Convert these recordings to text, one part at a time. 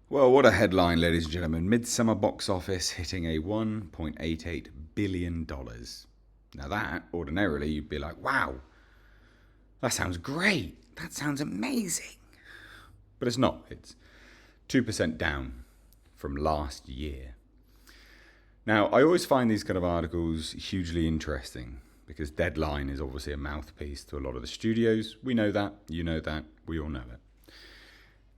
Well, what a headline, ladies and gentlemen. Midsummer box office hitting a $1.88 billion. Now, that, ordinarily, you'd be like, wow, that sounds great. That sounds amazing. But it's not. It's 2% down from last year. Now, I always find these kind of articles hugely interesting because Deadline is obviously a mouthpiece to a lot of the studios. We know that, you know that, we all know it.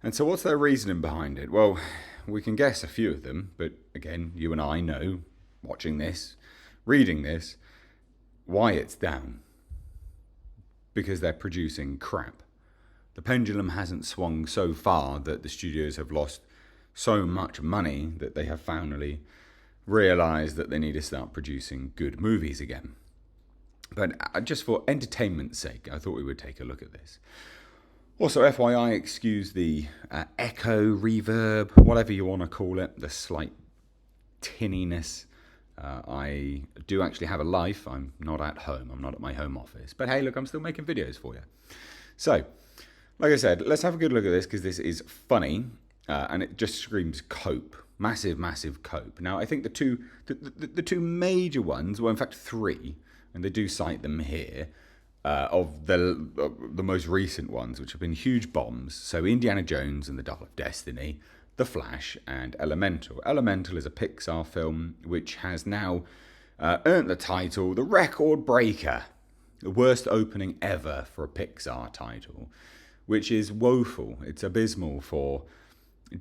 And so what's their reasoning behind it? Well, we can guess a few of them, but again, you and I know, watching this, reading this, why it's down. Because they're producing crap. The pendulum hasn't swung so far that the studios have lost so much money that they have finally realised that they need to start producing good movies again. But just for entertainment's sake, I thought we would take a look at this. Also, FYI, excuse the echo, reverb, whatever you want to call it, the slight tinniness. I do actually have a life. I'm not at home. I'm not at my home office. But hey, look, I'm still making videos for you. So, like I said, let's have a good look at this because this is funny and it just screams cope. Massive, massive cope. Now, I think the two major ones, well, in fact, three, and they do cite them here, of the most recent ones, which have been huge bombs. So Indiana Jones and the Dial of Destiny, The Flash, and Elemental. Elemental is a Pixar film which has now earned the title The Record Breaker, the worst opening ever for a Pixar title, which is woeful. It's abysmal for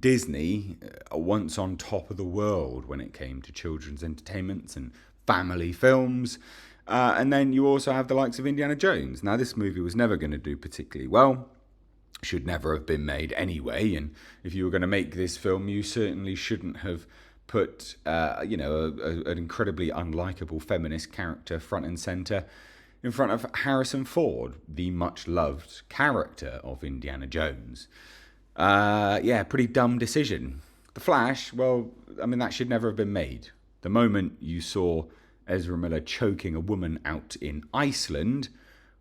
Disney, once on top of the world when it came to children's entertainments and family films. And then you also have the likes of Indiana Jones. Now, this movie was never going to do particularly well. Should never have been made anyway. And if you were going to make this film, you certainly shouldn't have put, an incredibly unlikable feminist character front and centre in front of Harrison Ford, the much-loved character of Indiana Jones. Pretty dumb decision. The Flash, well, I mean, that should never have been made. The moment you saw Ezra Miller choking a woman out in Iceland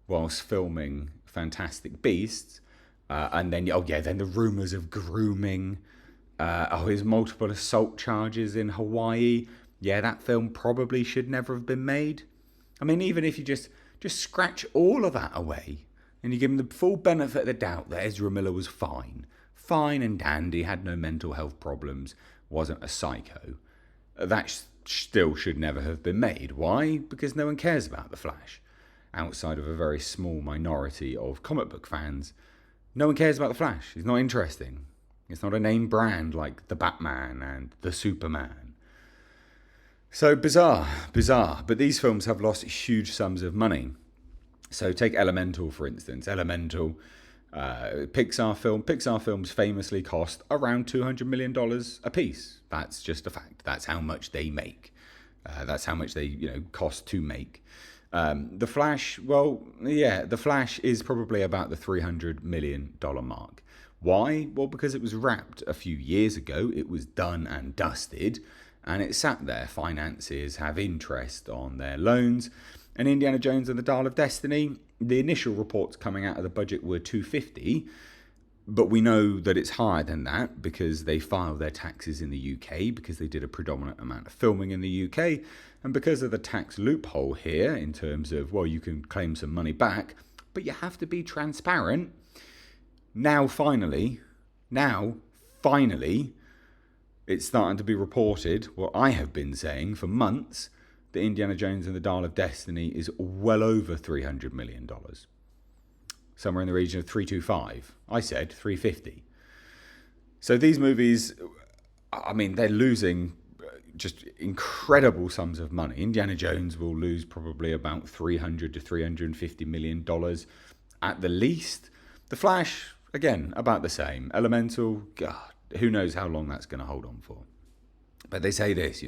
whilst filming Fantastic Beasts. And then the rumours of grooming. His multiple assault charges in Hawaii. Yeah, that film probably should never have been made. I mean, even if you just scratch all of that away and you give him the full benefit of the doubt that Ezra Miller was fine and dandy, had no mental health problems, wasn't a psycho, that still should never have been made. Why? Because no one cares about The Flash. Outside of a very small minority of comic book fans, no one cares about The Flash. He's not interesting. It's not a name brand like the Batman and the Superman. So bizarre. But these films have lost huge sums of money. So take Elemental, for instance. Elemental, Pixar film. Pixar films famously cost around $200 million a piece. That's just a fact. That's how much they make. That's how much they cost to make. The Flash, The Flash is probably about the $300 million mark. Why? Well, because it was wrapped a few years ago. It was done and dusted, and it sat there. Finances have interest on their loans. And Indiana Jones and the Dial of Destiny, the initial reports coming out of the budget were $250, but we know that it's higher than that because they filed their taxes in the UK, because they did a predominant amount of filming in the UK, and because of the tax loophole here in terms of, well, you can claim some money back, but you have to be transparent. Now, finally, it's starting to be reported, what I have been saying for months, that Indiana Jones and the Dial of Destiny is well over $300 million. Somewhere in the region of 325. I said 350. So these movies, I mean, they're losing just incredible sums of money. Indiana Jones will lose probably about $300 to $350 million at the least. The Flash, again, about the same. Elemental, God, who knows how long that's going to hold on for. But they say this,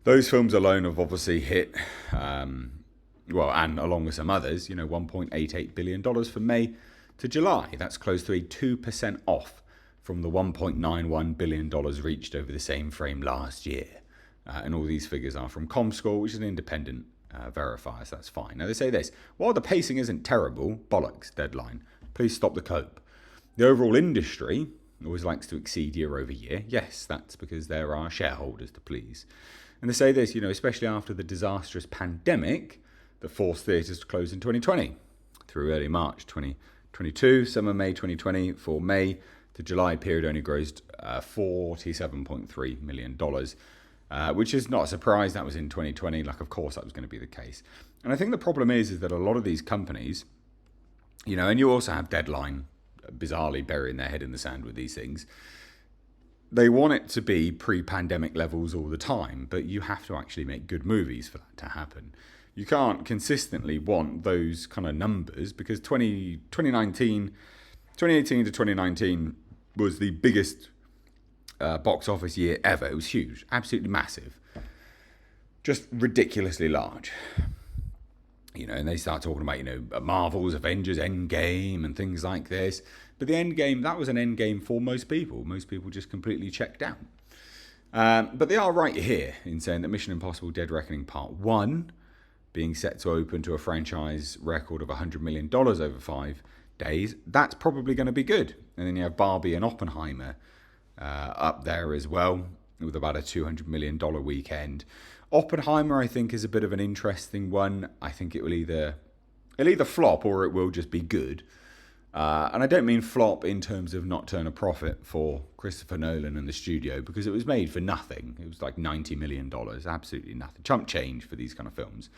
those films alone have obviously hit, and along with some others, $1.88 billion from May to July. That's close to a 2% off from the $1.91 billion reached over the same frame last year. And all these figures are from Comscore, which is an independent verifier, so that's fine. Now they say this, while the pacing isn't terrible, bollocks, Deadline, please stop the cope. The overall industry, always likes to exceed year over year. Yes, that's because there are shareholders to please. And they say this, especially after the disastrous pandemic that forced theatres to close in 2020 through early March 2022, summer May 2020, for May to July period only grossed $47.3 million, which is not a surprise. That was in 2020. Of course, that was going to be the case. And I think the problem is that a lot of these companies, and you also have Deadline, bizarrely burying their head in the sand with these things. They want it to be pre-pandemic levels all the time, but you have to actually make good movies for that to happen. You can't consistently want those kind of numbers because 2018 to 2019 was the biggest box office year ever. It was huge, absolutely massive, just ridiculously large. And they start talking about, Marvel's Avengers Endgame and things like this. But the Endgame, that was an Endgame for most people. Most people just completely checked out. But they are right here in saying that Mission Impossible Dead Reckoning Part 1, being set to open to a franchise record of $100 million over 5 days, that's probably going to be good. And then you have Barbie and Oppenheimer up there as well, with about a $200 million weekend. Oppenheimer, I think, is a bit of an interesting one. I think it'll either flop or it will just be good. And I don't mean flop in terms of not turn a profit for Christopher Nolan and the studio, because it was made for nothing. It was like $90 million, absolutely nothing. Chump change for these kind of films.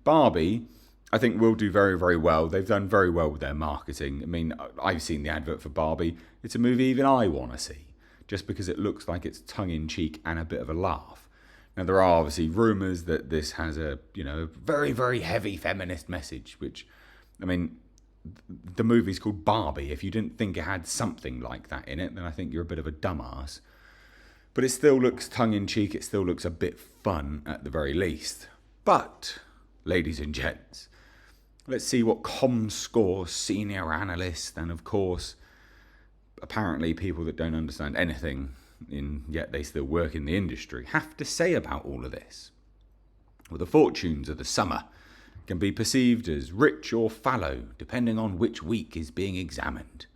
Barbie, I think, will do very, very well. They've done very well with their marketing. I mean, I've seen the advert for Barbie. It's a movie even I want to see, just because it looks like it's tongue-in-cheek and a bit of a laugh. Now, there are obviously rumours that this has a, very, very heavy feminist message, which, the movie's called Barbie. If you didn't think it had something like that in it, then I think you're a bit of a dumbass. But it still looks tongue-in-cheek. It still looks a bit fun at the very least. But, ladies and gents, let's see what ComScore senior analyst and, of course, apparently people that don't understand anything, yet they still work in the industry, have to say about all of this. Well, the fortunes of the summer can be perceived as rich or fallow, depending on which week is being examined.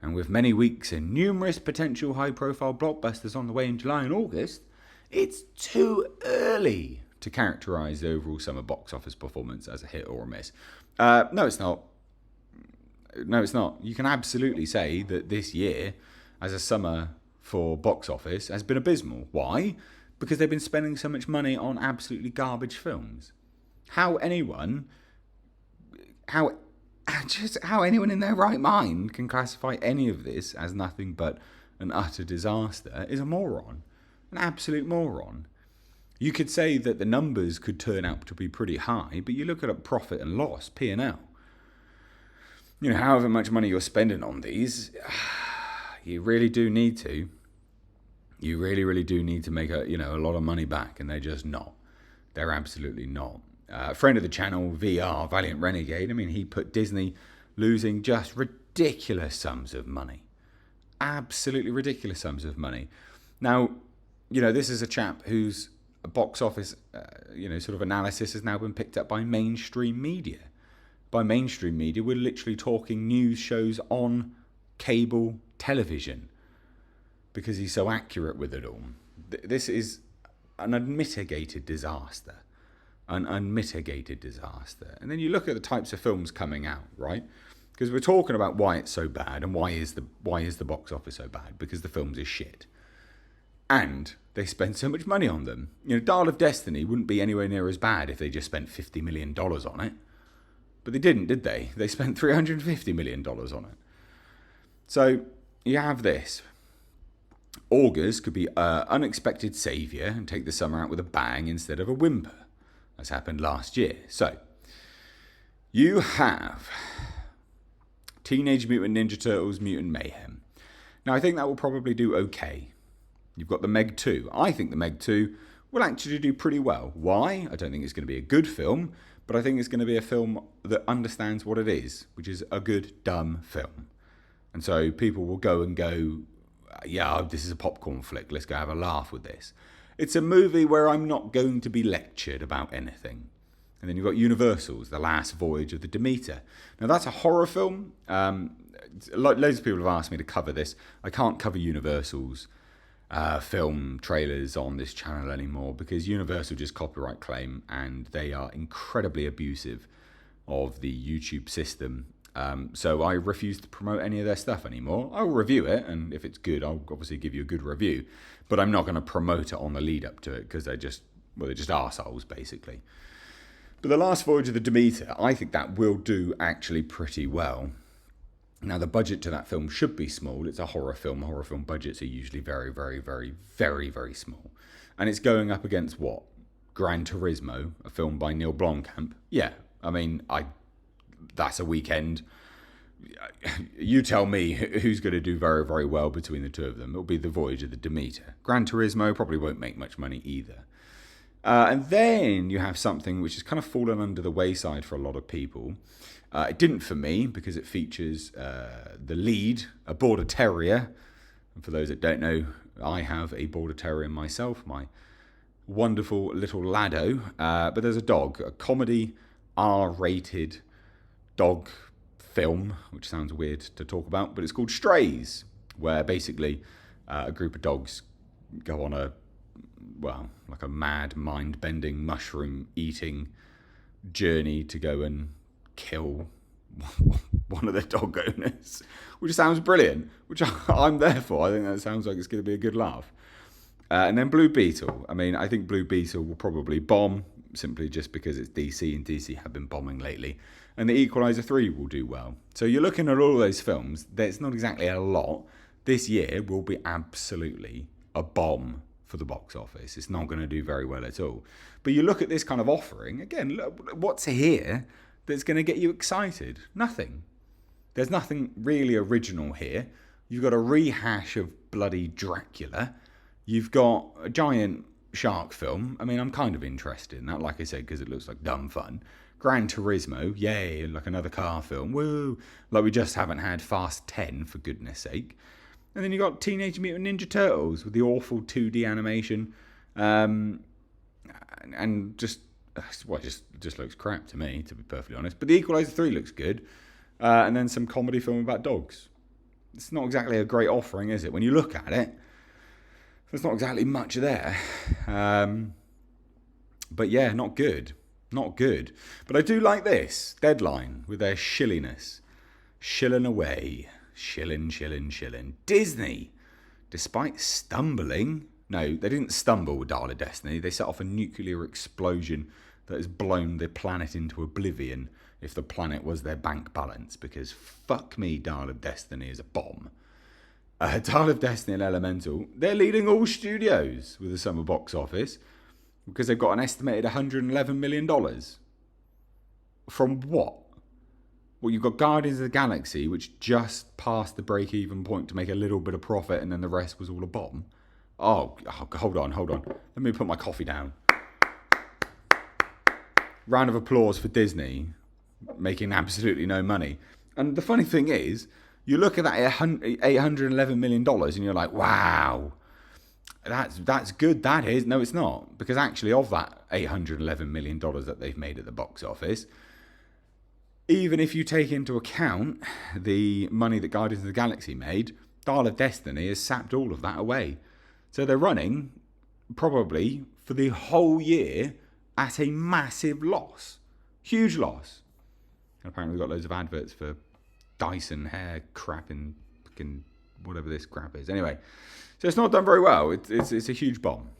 And with many weeks and numerous potential high-profile blockbusters on the way in July and August, it's too early to characterise the overall summer box office performance as a hit or a miss. No, it's not. No, it's not. You can absolutely say that this year, as a summer for box office, has been abysmal. Why? Because they've been spending so much money on absolutely garbage films. How anyone in their right mind can classify any of this as nothing but an utter disaster is a moron. An absolute moron. You could say that the numbers could turn out to be pretty high, but you look at a profit and loss, P&L. However much money you're spending on these, you really do need to. You really, really do need to make a lot of money back, and they're just not. They're absolutely not. A friend of the channel, VR, Valiant Renegade, he put Disney losing just ridiculous sums of money. Absolutely ridiculous sums of money. Now, this is a chap whose box office, sort of analysis has now been picked up by mainstream media. By mainstream media, we're literally talking news shows on cable television, because he's so accurate with it all. This is an unmitigated disaster. An unmitigated disaster. And then you look at the types of films coming out, right? Because we're talking about why it's so bad and why is the box office so bad? Because the films is shit. And they spend so much money on them. Dial of Destiny wouldn't be anywhere near as bad if they just spent $50 million on it. But they didn't, did they? They spent $350 million on it. So you have this. August could be an unexpected saviour and take the summer out with a bang instead of a whimper, as happened last year. So, you have Teenage Mutant Ninja Turtles Mutant Mayhem. Now, I think that will probably do okay. You've got the Meg 2. I think the Meg 2 will actually do pretty well. Why? I don't think it's going to be a good film, but I think it's going to be a film that understands what it is, which is a good, dumb film. And so people will go, yeah, this is a popcorn flick. Let's go have a laugh with this. It's a movie where I'm not going to be lectured about anything. And then you've got Universal's The Last Voyage of the Demeter. Now, that's a horror film. Loads of people have asked me to cover this. I can't cover Universal's film trailers on this channel anymore because Universal just copyright claim and they are incredibly abusive of the YouTube system. So I refuse to promote any of their stuff anymore. I'll review it, and if it's good, I'll obviously give you a good review. But I'm not going to promote it on the lead up to it because they're just arseholes, basically. But The Last Voyage of the Demeter, I think that will do actually pretty well. Now, the budget to that film should be small. It's a horror film. Horror film budgets are usually very, very, very, very, very small. And it's going up against what? Gran Turismo, a film by Neil Blomkamp. Yeah, I mean, that's a weekend. You tell me who's going to do very, very well between the two of them. It'll be The Voyage of the Demeter. Gran Turismo probably won't make much money either. And then you have something which has kind of fallen under the wayside for a lot of people. It didn't for me because it features the lead, a Border Terrier. And for those that don't know, I have a Border Terrier myself, my wonderful little Laddo. But there's a dog, a comedy R-rated dog film, which sounds weird to talk about, but it's called Strays, where basically a group of dogs go on like a mad, mind-bending, mushroom-eating journey to go and kill one of the dog owners, which sounds brilliant, which I'm there for. I think that sounds like it's going to be a good laugh. And then Blue Beetle. I mean, I think Blue Beetle will probably bomb, simply just because it's DC, and DC have been bombing lately. And The Equalizer 3 will do well. So you're looking at all those films. There's not exactly a lot. This year will be absolutely a bomb for the box office. It's not going to do very well at all. But you look at this kind of offering, again, look, what's here that's going to get you excited? Nothing. There's nothing really original here. You've got a rehash of bloody Dracula. You've got a giant shark film. I mean, I'm kind of interested in that, like I said, because it looks like dumb fun. Gran Turismo, yay, like another car film, woo. Like we just haven't had Fast 10, for goodness sake. And then you got Teenage Mutant Ninja Turtles with the awful 2D animation. And just looks crap to me, to be perfectly honest. But The Equalizer 3 looks good. And then some comedy film about dogs. It's not exactly a great offering, is it? When you look at it, there's not exactly much there. But yeah, not good. Not good. But I do like this. Deadline, with their shilliness. Shilling away. Shilling. Disney, despite stumbling... No, they didn't stumble with Dial of Destiny. They set off a nuclear explosion that has blown the planet into oblivion if the planet was their bank balance. Because fuck me, Dial of Destiny is a bomb. Dial of Destiny and Elemental, they're leading all studios with the summer box office because they've got an estimated $111 million. From what? Well, you've got Guardians of the Galaxy, which just passed the break-even point to make a little bit of profit, and then the rest was all a bomb. Oh, hold on. Let me put my coffee down. Round of applause for Disney, making absolutely no money. And the funny thing is, you look at that $811 million and you're like, wow, that's good, that is. No, it's not. Because actually of that $811 million that they've made at the box office, even if you take into account the money that Guardians of the Galaxy made, Dial of Destiny has sapped all of that away. So they're running, probably, for the whole year at a massive loss. Huge loss. And apparently we've got loads of adverts for Dyson hair crap and fucking whatever this crap is. Anyway, so it's not done very well. It's a huge bomb.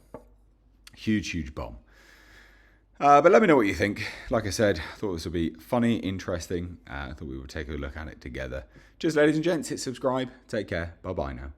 Huge bomb. But let me know what you think. Like I said, I thought this would be funny, interesting. I thought we would take a look at it together. Just ladies and gents, hit subscribe. Take care. Bye-bye now.